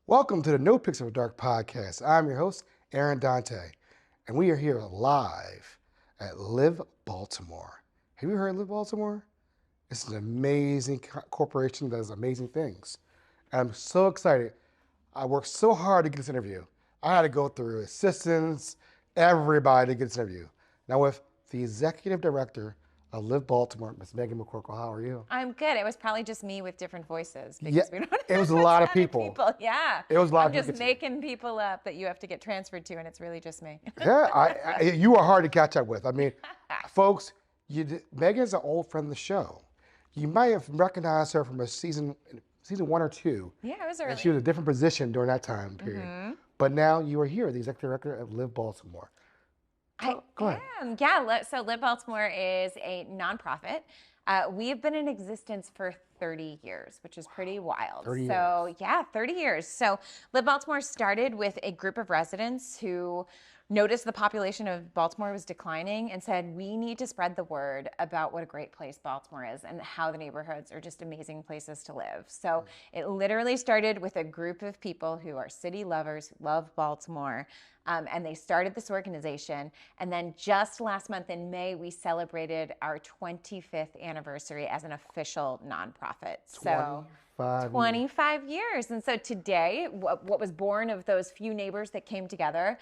Welcome to the NoPixAfterDark podcast. I'm your host, Aaron Dante, and we are here live at Live Baltimore. Have you heard of Live Baltimore? It's an amazing corporation that does amazing things. And I'm so excited. I worked so hard to get this interview. I had to go through assistants, everybody to get this interview. Now with the executive director of Live Baltimore, Ms. Meghan McCorkell. How are you? I'm good. It was probably just me with different voices Yeah, because we don't it was a have lot of ton people. Yeah. It was a lot I'm of people just making people up that you have to get transferred to, and it's really just me. Yeah, you are hard to catch up with. I mean, folks, Megan's an old friend of the show. You might have recognized her from a season one or two. Yeah, it was early. And she was in a different position during that time period. But now you are here, the executive director of Live Baltimore. Go ahead. Yeah, so Live Baltimore is a nonprofit. We have been in existence for 30 years, which is pretty wild. 30 years. So yeah, 30 years. So Live Baltimore started with a group of residents who noticed the population of Baltimore was declining and said, we need to spread the word about what a great place Baltimore is and how the neighborhoods are just amazing places to live. So it literally started with a group of people who are city lovers, who love Baltimore. And they started this organization. And then just last month in May, we celebrated our 25th anniversary as an official nonprofit. So 25 years. And so today, what was born of those few neighbors that came together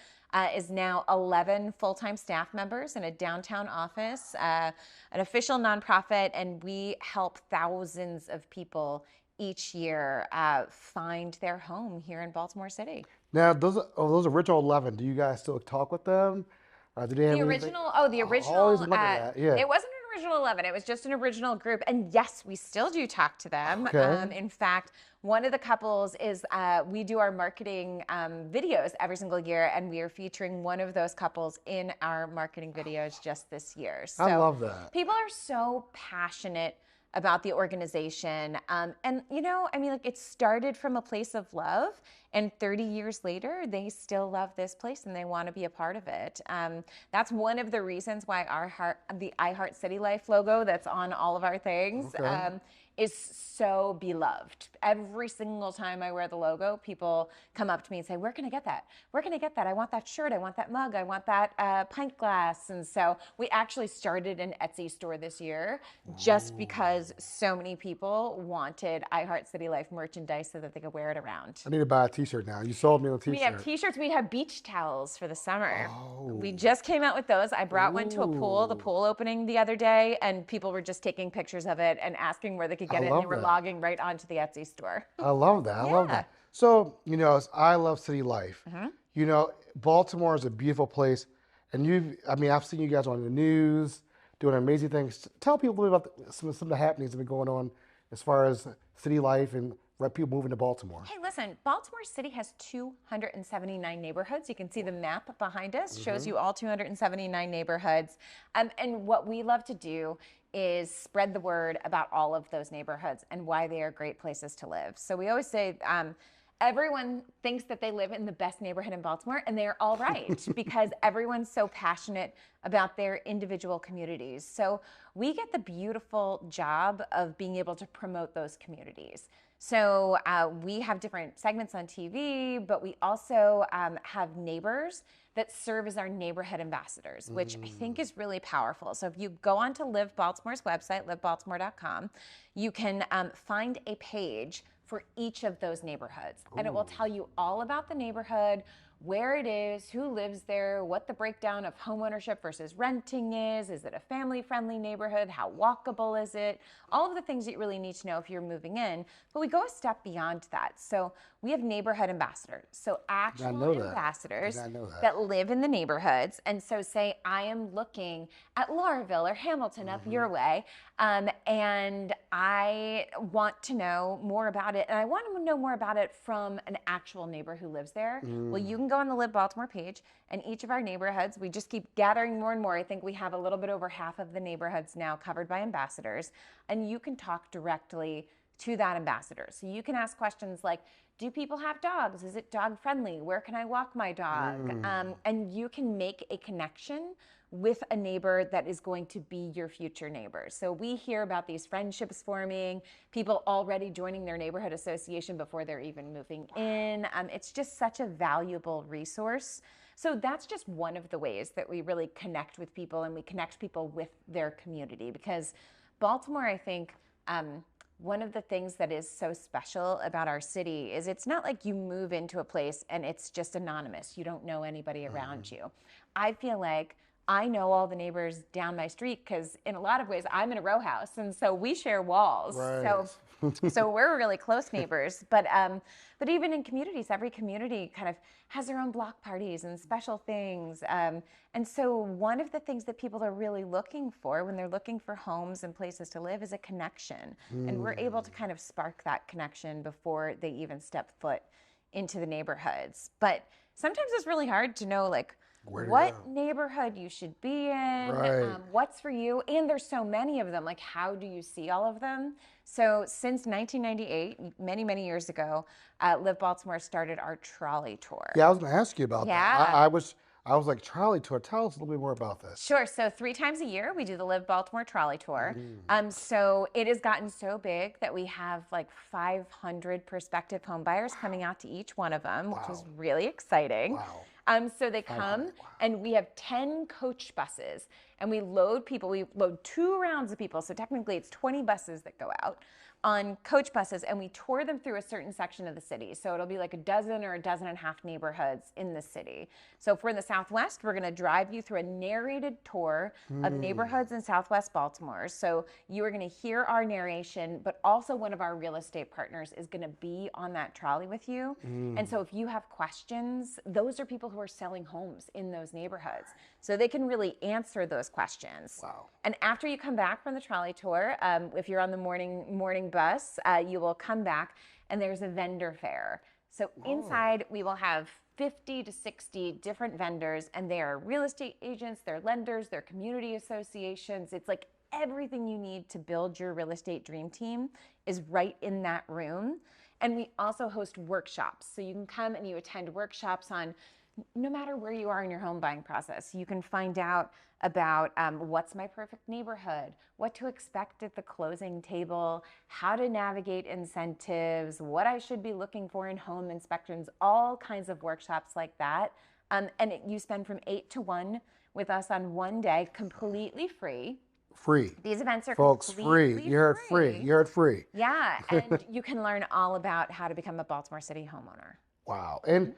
is now 11 full-time staff members in a downtown office, an official nonprofit, and we help thousands of people each year find their home here in Baltimore City. Now, those original 11, do you guys still talk with them? Do they have The original, I always wondered that, yeah. It wasn't an original 11, it was just an original group. And yes, we still do talk to them. Okay. In fact, one of the couples is, we do our marketing videos every single year, and we are featuring one of those couples in our marketing videos just this year. So I love that. People are so passionate about the organization. And you know, I mean, like, it started from a place of love, and 30 years later, they still love this place and they want to be a part of it. That's one of the reasons why the I Heart City Life logo that's on all of our things is so beloved. Every single time I wear the logo, people come up to me and say, where can I get that? Where can I get that? I want that shirt, I want that mug, I want that pint glass. And so we actually started an Etsy store this year just because so many people wanted I Heart City Life merchandise so that they could wear it around. I need to buy a t-shirt now. You sold me a t-shirt. We have t-shirts, we have beach towels for the summer. We just came out with those. I brought one to the pool opening the other day, and people were just taking pictures of it and asking where they could get it, and they were logging right onto the Etsy store. I love that. I love that. So, you know, I love city life. You know, Baltimore is a beautiful place, and I've seen you guys on the news doing amazing things. Tell people a little bit about some of the happenings that have been going on as far as city life and people moving to Baltimore. Hey, listen, Baltimore City has 279 neighborhoods. You can see the map behind us, shows you all 279 neighborhoods. And what we love to do is spread the word about all of those neighborhoods and why they are great places to live. So we always say, everyone thinks that they live in the best neighborhood in Baltimore, and they're all right because everyone's so passionate about their individual communities. So we get the beautiful job of being able to promote those communities. So we have different segments on TV, but we also have neighbors that serve as our neighborhood ambassadors, which I think is really powerful. So if you go onto Live Baltimore's website, livebaltimore.com, you can find a page for each of those neighborhoods. And it will tell you all about the neighborhood, where it is, who lives there, what the breakdown of homeownership versus renting is it a family-friendly neighborhood, how walkable is it, all of the things that you really need to know if you're moving in. But we go a step beyond that. So we have neighborhood ambassadors, so actual ambassadors that live in the neighborhoods. And so say I am looking at Lauraville or Hamilton up your way, and I want to know more about it, and I want to know more about it from an actual neighbor who lives there. Well, you can go on the Live Baltimore page, and each of our neighborhoods, we just keep gathering more and more. I think we have a little bit over half of the neighborhoods now covered by ambassadors, and you can talk directly to that ambassador. So you can ask questions like, do people have dogs? Is it dog friendly? Where can I walk my dog? And you can make a connection with a neighbor that is going to be your future neighbor. So we hear about these friendships forming, people already joining their neighborhood association before they're even moving in. It's just such a valuable resource. So that's just one of the ways that we really connect with people, and we connect people with their community. Because Baltimore, I think, one of the things that is so special about our city is it's not like you move into a place and it's just anonymous. You don't know anybody around you. I feel like I know all the neighbors down my street because in a lot of ways I'm in a row house, and so we share walls. Right. So we're really close neighbors. But even in communities, every community kind of has their own block parties and special things. And so one of the things that people are really looking for when they're looking for homes and places to live is a connection. And we're able to kind of spark that connection before they even step foot into the neighborhoods. But sometimes it's really hard to know, like, what neighborhood you should be in, what's for you. And there's so many of them. Like, how do you see all of them? So since 1998, many, many years ago, Live Baltimore started our Trolley Tour. Yeah, I was going to ask you about that. I was like, Trolley Tour, tell us a little bit more about this. Sure. So 3 times a year, we do the Live Baltimore Trolley Tour. So it has gotten so big that we have like 500 prospective home buyers coming out to each one of them, which is really exciting. So they come and we have 10 coach buses, and we load people. We load 2 rounds of people. So technically it's 20 buses that go out on coach buses, and we tour them through a certain section of the city. So it'll be like a dozen or a dozen and a half neighborhoods in the city. So if we're in the Southwest, we're going to drive you through a narrated tour of neighborhoods in Southwest Baltimore. So you are going to hear our narration, but also one of our real estate partners is going to be on that trolley with you. And so if you have questions, those are people who are selling homes in those neighborhoods. So they can really answer those questions. And after you come back from the trolley tour, if you're on the morning bus, you will come back and there's a vendor fair. So inside we will have 50 to 60 different vendors, and they are real estate agents, they're lenders, they're community associations. It's like everything you need to build your real estate dream team is right in that room. And we also host workshops. So you can come and you attend workshops on, no matter where you are in your home buying process, you can find out about what's my perfect neighborhood, what to expect at the closing table, how to navigate incentives, what I should be looking for in home inspections, all kinds of workshops like that. You spend from 8 to 1 with us on one day, completely free. Free. These events are Folks, completely free. You heard free. You heard free. Yeah, and you can learn all about how to become a Baltimore City homeowner. Wow. And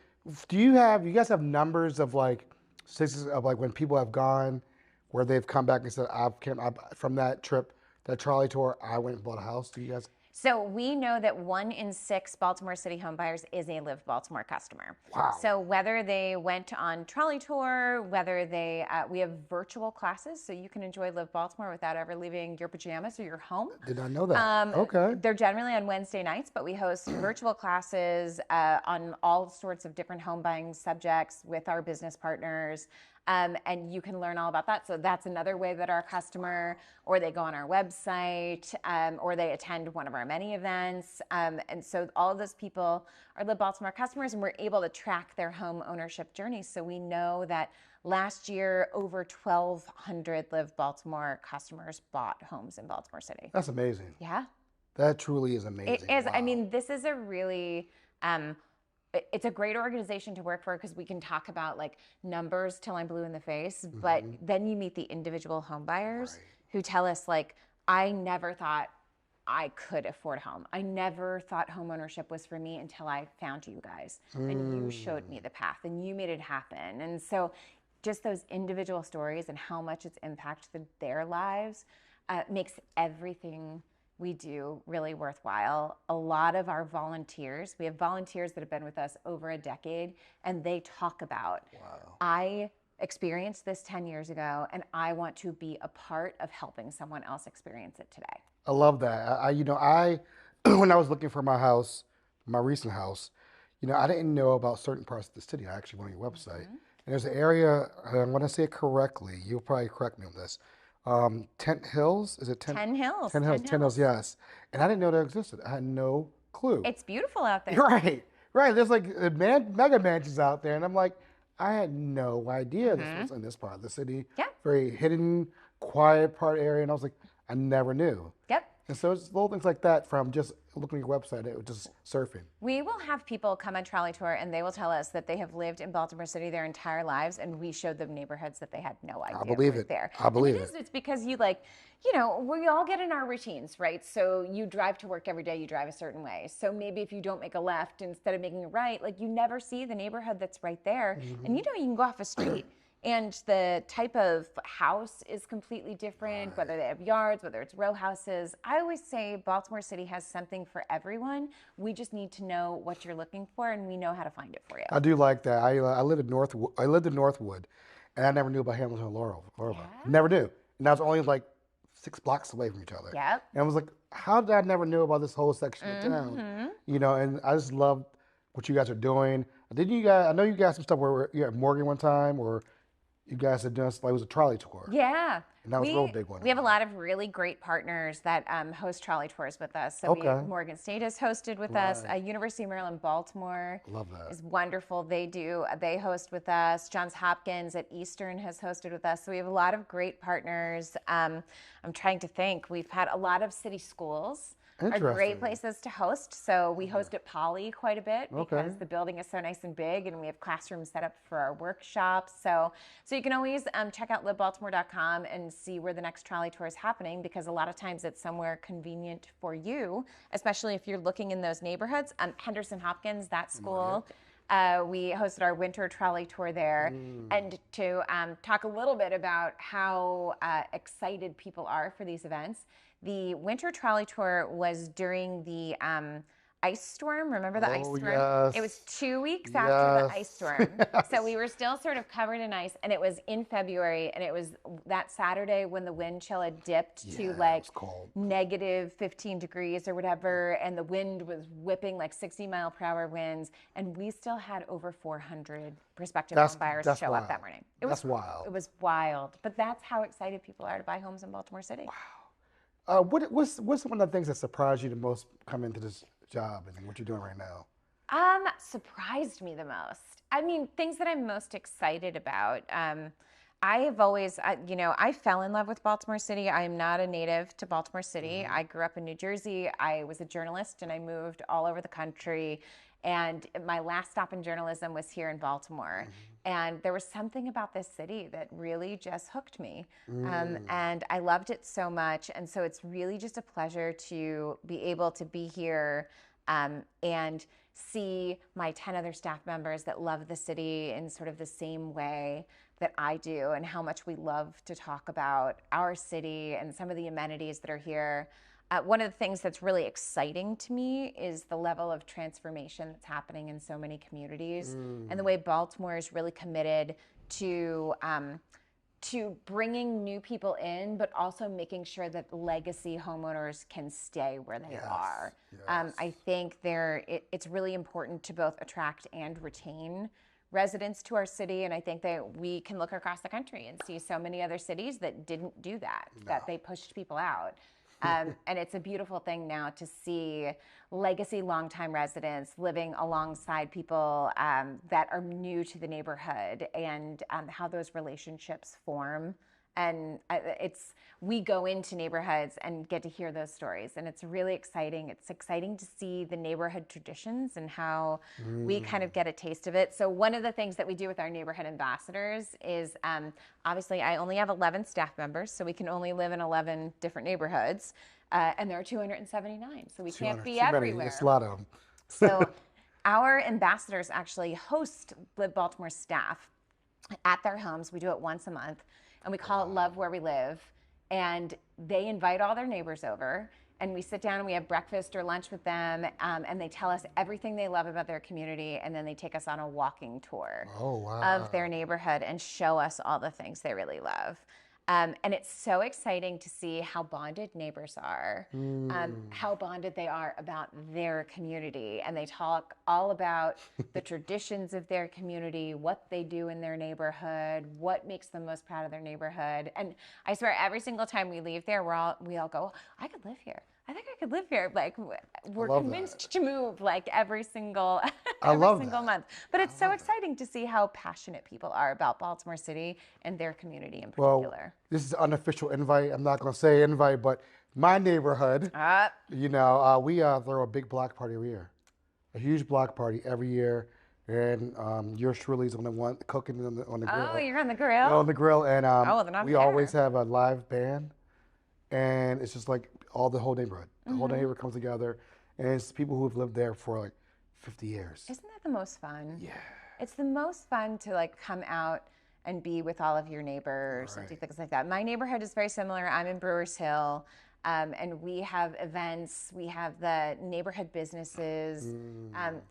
do you guys have numbers of like statistics of like when people have gone where they've come back and said, from that trip, that trolley tour, I went and bought a house? Do you guys? So we know that 1 in 6 Baltimore City home buyers is a Live Baltimore customer. Wow. So whether they went on trolley tour, whether we have virtual classes, so you can enjoy Live Baltimore without ever leaving your pajamas or your home. Did not know that. Okay. They're generally on Wednesday nights, but we host virtual classes on all sorts of different home buying subjects with our business partners. And you can learn all about that. So that's another way that our customer, or they go on our website, or they attend one of our many events. And so all of those people are Live Baltimore customers, and we're able to track their home ownership journey. So we know that last year, over 1,200 Live Baltimore customers bought homes in Baltimore City. That's amazing. Yeah. That truly is amazing. It is. Wow. I mean, this is a really... it's a great organization to work for because we can talk about like numbers till I'm blue in the face, but then you meet the individual home buyers who tell us like, I never thought I could afford a home. I never thought home ownership was for me until I found you guys and you showed me the path and you made it happen. And so just those individual stories and how much it's impacted their lives makes everything we do really worthwhile. A lot of our volunteers, we have volunteers that have been with us over a decade, and they talk about, I experienced this 10 years ago, and I want to be a part of helping someone else experience it today. I love that. I when I was looking for my house, my recent house, I didn't know about certain parts of the city. I actually went on your website, and there's an area, I want to say it correctly, you'll probably correct me on this, Tent Hills. Is it 10 Hills. 10 Hills. 10 Hills, yes. And I didn't know that existed. I had no clue. It's beautiful out there. You're right. Right. There's like mega mansions out there. And I'm like, I had no idea this was in this part of the city. Yeah. Very hidden, quiet part area. And I was like, I never knew. Yep. And so it's little things like that from just looking at your website, it was just surfing. We will have people come on Trolley Tour and they will tell us that they have lived in Baltimore City their entire lives, and we showed them neighborhoods that they had no idea. I believe were it. There. I believe it. It's because you we all get in our routines, right? So you drive to work every day, you drive a certain way. So maybe if you don't make a left instead of making a right, like you never see the neighborhood that's right there. And you can go off a street and the type of house is completely different, whether they have yards, whether it's row houses. I always say Baltimore City has something for everyone. We just need to know what you're looking for, and we know how to find it for you. I do like that. I lived in Northwood, and I never knew about Hamilton and Laurel. Never knew. And I was only like 6 blocks away from each other. Yep. And I was like, how did I never know about this whole section of town? And I just love what you guys are doing. I know you guys some stuff where you're at Morgan one time, or you guys had done, like, it was a trolley tour. Yeah. And that was a real big one. We have a lot of really great partners that host trolley tours with us. So Morgan State has hosted with us. University of Maryland, Baltimore Love that. is wonderful. They host with us. Johns Hopkins at Eastern has hosted with us. So we have a lot of great partners. I'm trying to think. We've had a lot of city schools. Are great places to host. So we host at Poly quite a bit because the building is so nice and big, and we have classrooms set up for our workshops. So you can always check out livebaltimore.com and see where the next trolley tour is happening, because a lot of times it's somewhere convenient for you, especially if you're looking in those neighborhoods. Henderson Hopkins, that school. We hosted our winter trolley tour there. And to talk a little bit about how excited people are for these events, the winter trolley tour was during the ice storm. Remember the ice storm? Yes. It was 2 weeks after the ice storm. So we were still sort of covered in ice, and it was in February, and it was that Saturday when the wind chill had dipped to like negative 15 degrees or whatever, and the wind was whipping like 60-mile-per-hour winds, and we still had over 400 prospective home buyers show up that morning. That's wild. It was wild, but that's how excited people are to buy homes in Baltimore City. Wow. What's one of the things that surprised you the most coming into this job and what you're doing right now? Surprised me the most. I mean, things that I'm most excited about. I have always, I fell in love with Baltimore City. I am not a native to Baltimore City. I grew up in New Jersey. I was a journalist, and I moved all over the country. And my last stop in journalism was here in Baltimore. And there was something about this city that really just hooked me. And I loved it so much. And so it's really just a pleasure to be able to be here and see my 10 other staff members that love the city in sort of the same way that I do, and how much we love to talk about our city and some of the amenities that are here. One of the things that's really exciting to me is the level of transformation that's happening in so many communities, and the way Baltimore is really committed to bringing new people in, but also making sure that legacy homeowners can stay where they are. I think it's really important to both attract and retain residents to our city, and I think that we can look across the country and see so many other cities that didn't do that, that they pushed people out. And it's a beautiful thing now to see legacy longtime residents living alongside people that are new to the neighborhood, and how those relationships form. And we go into neighborhoods and get to hear those stories, and it's really exciting. It's exciting to see the neighborhood traditions and how we kind of get a taste of it. So one of the things that we do with our neighborhood ambassadors is, obviously I only have 11 staff members, so we can only live in 11 different neighborhoods, and there are 279, so we can't be everywhere. It's a lot of them. So our ambassadors actually host Live Baltimore staff at their homes. We do it once a month, and we call it Love Where We Live. And they invite all their neighbors over, and we sit down and we have breakfast or lunch with them, and they tell us everything they love about their community, and then they take us on a walking tour of their neighborhood and show us all the things they really love. And it's so exciting to see how bonded neighbors are, how bonded they are about their community. And they talk all about the traditions of their community, what they do in their neighborhood, what makes them most proud of their neighborhood. And I swear, every single time we leave there, we all go, I could live here. I think I could live here. Like, we're love convinced to move like every single I every love single that. month. But it's so exciting to see how passionate people are about Baltimore City and their community in Well, particular. this is an unofficial invite. I'm not going to say invite, but my neighborhood, you know, we throw a big block party every year, a huge block party every year. And yours truly is on the one cooking on the grill. Oh, you're on the grill? On the grill. And well, then I'm we there. always have a live band. And it's just like the whole neighborhood. The whole neighborhood comes together. And it's people who've lived there for like 50 years. Isn't that the most fun? Yeah. It's the most fun to like come out and be with all of your neighbors and do things like that. My neighborhood is very similar. I'm in Brewers Hill. And we have events. We have the neighborhood businesses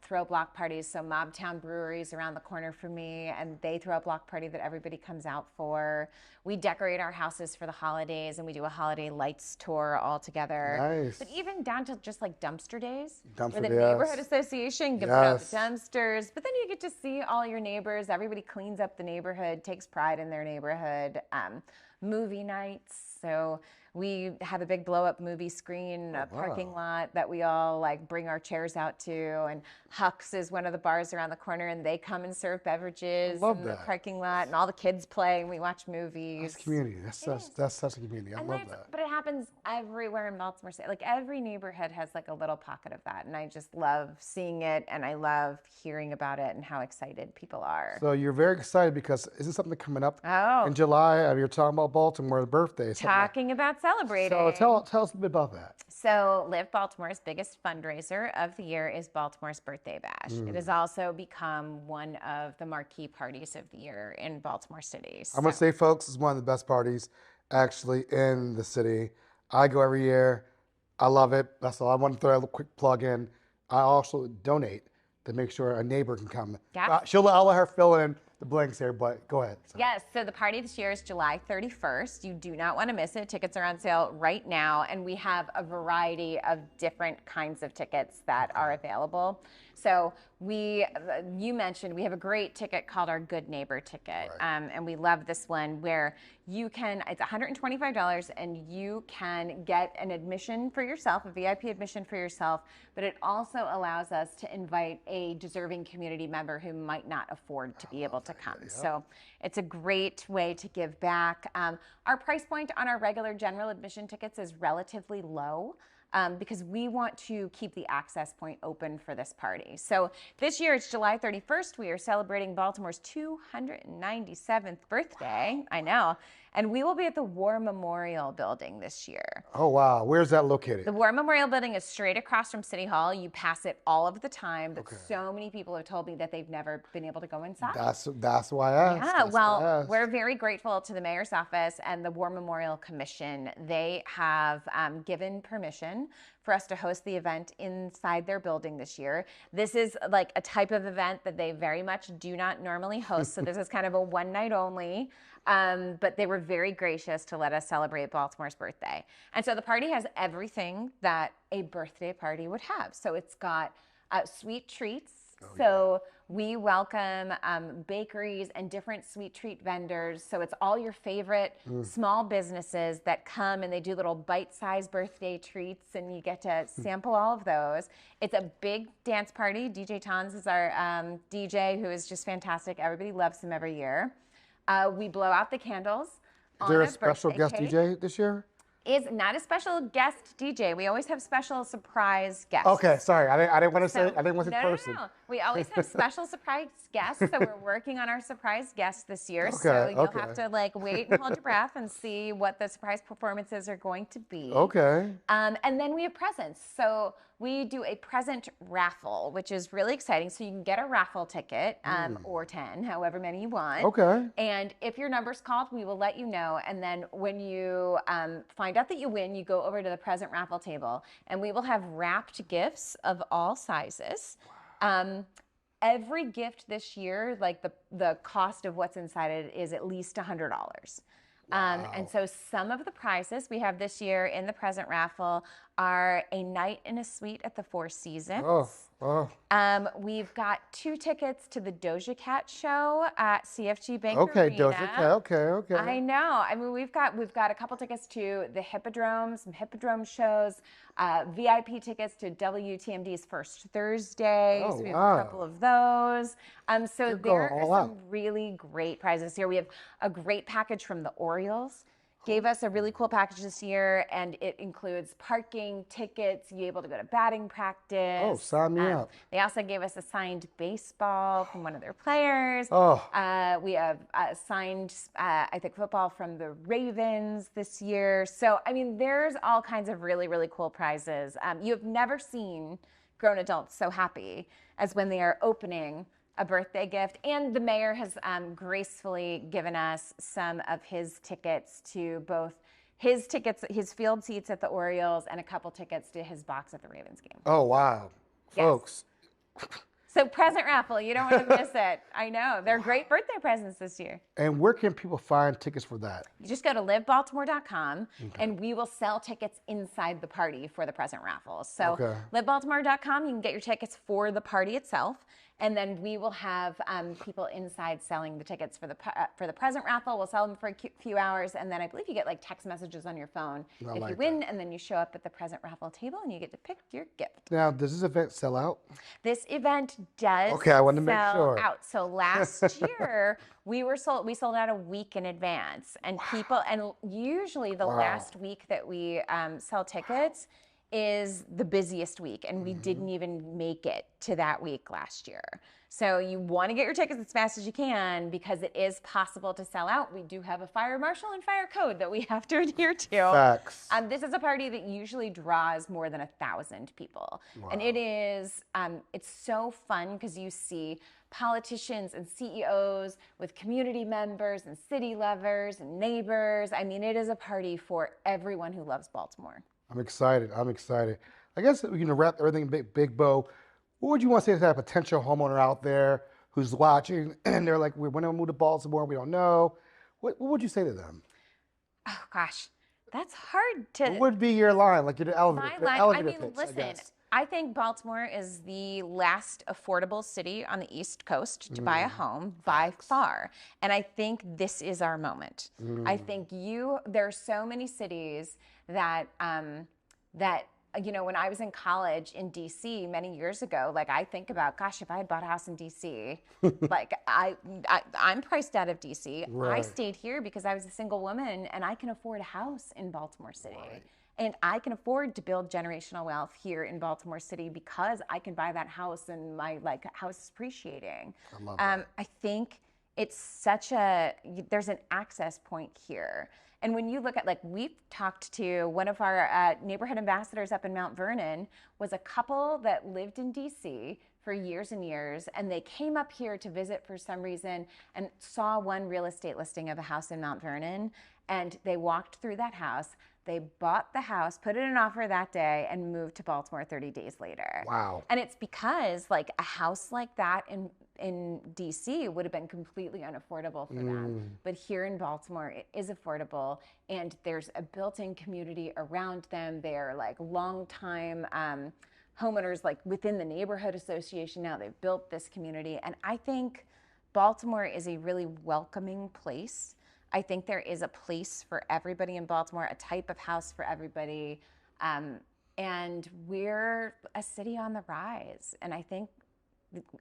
throw block parties. So Mobtown Brewery is around the corner from me, and they throw a block party that everybody comes out for. We decorate our houses for the holidays, and we do a holiday lights tour all together. Nice. But even down to just like dumpster days, Dumpster where the days. neighborhood association can put out the dumpsters. But then you get to see all your neighbors. Everybody cleans up the neighborhood, takes pride in their neighborhood. Movie nights. So we have a big blow-up movie screen, a parking lot that we all like bring our chairs out to. And Huck's is one of the bars around the corner, and they come and serve beverages in the parking lot, and all the kids play, and we watch movies. That's community. That's such a community. I love that. But it happens everywhere in Baltimore City. Like every neighborhood has like a little pocket of that, and I just love seeing it, and I love hearing about it and how excited people are. So you're very excited because isn't something coming up in July? You're talking about Baltimore's birthday. Talking about celebrating. So tell us a bit about that. So Live Baltimore's biggest fundraiser of the year is Baltimore's Birthday Bash. It has also become one of the marquee parties of the year in Baltimore City. I'm going to say, folks, it's one of the best parties actually in the city. I go every year. I love it. That's all. I want to throw a quick plug in. I also donate to make sure a neighbor can come. Yeah. I'll let her fill in the blanks here, but go ahead. Sorry. Yes, so the party this year is July 31st. You do not want to miss it. Tickets are on sale right now, and we have a variety of different kinds of tickets that are available. So you mentioned we have a great ticket called our Good Neighbor ticket, and we love this one where it's $125, and you can get an admission for yourself, a VIP admission for yourself, but it also allows us to invite a deserving community member who might not afford to be able to come. Yep. So it's a great way to give back. Our price point on our regular general admission tickets is relatively low. Because we want to keep the access point open for this party. So this year it's July 31st. We are celebrating Baltimore's 297th birthday. Wow. I know. And we will be at the War Memorial Building this year. Oh, wow. Where's that located? The War Memorial Building is straight across from City Hall. You pass it all of the time, but so many people have told me that they've never been able to go inside. That's why I asked. Yeah, we're very grateful to the Mayor's Office and the War Memorial Commission. They have given permission for us to host the event inside their building this year. This is like a type of event that they very much do not normally host, so this is kind of a one night only. But they were very gracious to let us celebrate Baltimore's birthday. And so the party has everything that a birthday party would have. So it's got sweet treats. We welcome bakeries and different sweet treat vendors. So it's all your favorite small businesses that come and they do little bite-sized birthday treats, and you get to sample all of those. It's a big dance party. DJ Tons is our DJ, who is just fantastic. Everybody loves him every year. We blow out the candles. Is there a special guest DJ this year? Is not a special guest DJ. We always have special surprise guests. Okay, sorry. I didn't want to say person. No. We always have special surprise guests. So we're working on our surprise guests this year. So you'll have to like wait and hold your breath and see what the surprise performances are going to be. Okay. And then we have presents. So we do a present raffle, which is really exciting. So you can get a raffle ticket or 10, however many you want. Okay. And if your number's called, we will let you know. And then when you find out that you win, you go over to the present raffle table, and we will have wrapped gifts of all sizes. Wow. Every gift this year, like the cost of what's inside it is at least $100. And so some of the prizes we have this year in the present raffle are a night in a suite at the Four Seasons. We've got 2 tickets to the Doja Cat show at CFG Bank Arena. Doja Cat. Okay. I know. I mean, we've got a couple tickets to the Hippodrome, some Hippodrome shows, VIP tickets to WTMD's First Thursday. So we have a couple of those. So there are some really great prizes here. We have a great package from the Orioles. Gave us a really cool package this year, and it includes parking, tickets, you're able to go to batting practice. Oh, sign me up. They also gave us a signed baseball from one of their players. We have signed, I think, football from the Ravens this year. So, I mean, there's all kinds of really, really cool prizes. You have never seen grown adults so happy as when they are opening a birthday gift. And the mayor has gracefully given us some of his tickets to both his field seats at the Orioles and a couple tickets to his box at the Ravens game. Oh, wow. Yes. Folks. So present raffle, you don't want to miss it. I know. They're great birthday presents this year. And where can people find tickets for that? You just go to livebaltimore.com and we will sell tickets inside the party for the present raffle. So livebaltimore.com, you can get your tickets for the party itself. And then we will have people inside selling the tickets for the present raffle. We'll sell them for a few hours, and then I believe you get like text messages on your phone if you win, and then you show up at the present raffle table and you get to pick your gift. Now, does this event sell out? This event does I wanted to make sure. out. So last year we sold out a week in advance, and usually the last week that we sell tickets is the busiest week, and we didn't even make it to that week last year. So you want to get your tickets as fast as you can because it is possible to sell out. We do have a fire marshal and fire code that we have to adhere to. Facts. This is a party that usually draws more than 1,000 people. And it is, it's so fun because you see politicians and CEOs with community members and city lovers and neighbors. I mean, it is a party for everyone who loves Baltimore. I'm excited. I guess we can wrap everything big bow. What would you want to say to that potential homeowner out there who's watching and they're like, we want to move to Baltimore, we don't know. What would you say to them? Oh, gosh. That's hard to... What would be your line, like your elevator pitch, listen, I think Baltimore is the last affordable city on the East Coast to buy a home by far. And I think this is our moment. I think there are so many cities that, you know, when I was in college in DC many years ago, like I think about, gosh, if I had bought a house in DC, like I'm priced out of DC. Right. I stayed here because I was a single woman and I can afford a house in Baltimore City. Right. And I can afford to build generational wealth here in Baltimore City because I can buy that house and my house is appreciating. I love that. I think it's there's an access point here. And when you look at, we've talked to one of our neighborhood ambassadors up in Mount Vernon, was a couple that lived in DC for years and years, and they came up here to visit for some reason and saw one real estate listing of a house in Mount Vernon, and they walked through that house. They bought the house, put in an offer that day, and moved to Baltimore 30 days later. Wow. And it's because a house like that in DC would have been completely unaffordable for them. But here in Baltimore, it is affordable, and there's a built-in community around them. They're long-time homeowners within the neighborhood association now. They've built this community, and I think Baltimore is a really welcoming place. I think there is a place for everybody in Baltimore, a type of house for everybody. And we're a city on the rise. And I think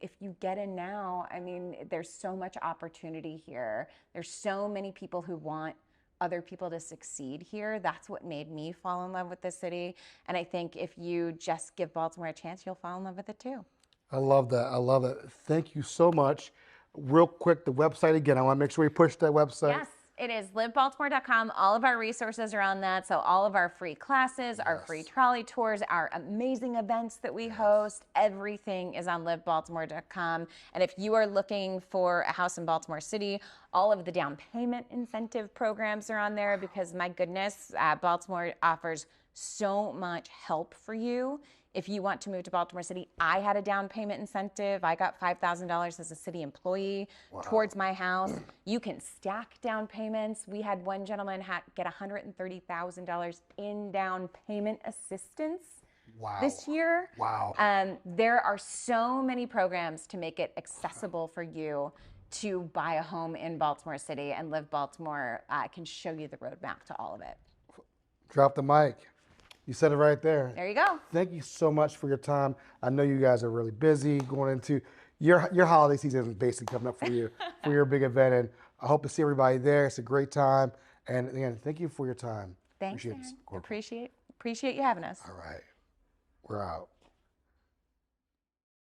if you get in now, I mean, there's so much opportunity here. There's so many people who want other people to succeed here. That's what made me fall in love with this city. And I think if you just give Baltimore a chance, you'll fall in love with it too. I love that. I love it. Thank you so much. Real quick, the website again. I want to make sure we push that website. Yes. It is livebaltimore.com. All of our resources are on that. So all of our free classes, our free trolley tours, our amazing events that we host, everything is on livebaltimore.com. And if you are looking for a house in Baltimore City, all of the down payment incentive programs are on there because, my goodness, Baltimore offers so much help for you If you want to move to Baltimore City, I had a down payment incentive. I got $5,000 as a city employee towards my house. You can stack down payments. We had one gentleman get $130,000 in down payment assistance this year. There are so many programs to make it accessible for you to buy a home in Baltimore City, and Live Baltimore can show you the roadmap to all of it. Drop the mic. You said it right there. There you go. Thank you so much for your time. I know you guys are really busy going into your holiday season is basically coming up for you for your big event, and I hope to see everybody there. It's a great time, and again, thank you for your time. Thanks, Aaron. Appreciate you having us. All right, we're out.